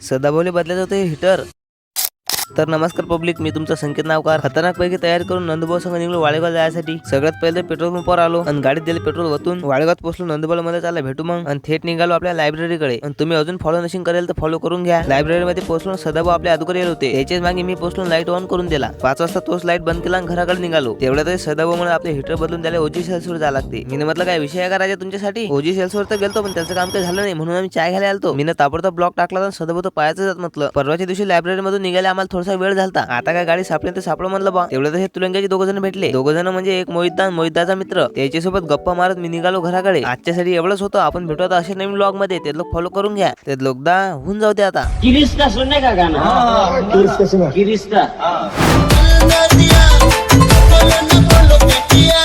सदाभाऊले बदलायचं होतं हे हिटर. तर नमस्कार पब्लिक, मी तुमचा संकेत नावकार. खतरनाक पैकी तयारी करून नंदुभाऊ संग निघलो वाळेगाव जायसाठी. सगळ्यात पहिले पेट्रोल पंपावर आलो आणि गाडीत दिले पेट्रोल वतून वाळेगावात पोहोचलो. नंदुभाऊ मध्ये चालला भेटू मग आणि थेट निघालो आपल्या लायब्ररीकडे. आणि तुम्ही अजून फॉलो नशीन करेल तर फॉलो करून घ्या. लायब्ररी मध्ये पोहोचलो. सदाभाऊ आपल्या अगोदर येत होते. याच्याच मागे मी पोहोचलो, लाईट ऑन करून दिला. 5 वाजता तोच लाईट बंद केला आणि घराकडे निघालो. तेवढ्यातच सदाभाऊ म्हणून आपले हिटर बदलून त्याला ओजी सेल्सवर जायला लागते. मी म्हटलं काय विषय आहे का राजा तुमच्यासाठी? ओजी सेल्सवर तर गेलतो पण त्याचं काम काही झालं नाही, म्हणून आम्ही चाय घ्यायला आलतो. मी ताबडतोब ब्लॉक टाकला. सदाभाऊ तो पाहायचं जात म्हटलं. परवाच्या दिवशी लायब्ररी मधून निघायला आम्हाला थोडासा वेळ झाला. आता काय गाडी सापडली तर सापडलं म्हणलं बा. तेवढ्यात हे तुलंगाचे 2 जण भेटले. 2 जण म्हणजे एक मोहितदाचा मित्र. त्याच्यासोबत गप्पा मारत मी निघालो घराकडे. आजच्यासाठी एवढंच होतं. आपण भेटू आता अशा नवीन ब्लॉग मध्ये. ते लोक फॉलो करून घ्या. ते लोकदा होऊन जाऊ दे आता. किरिस्ता सुनने का गाना? किरिस्ता. बोलो न बोलो कटिया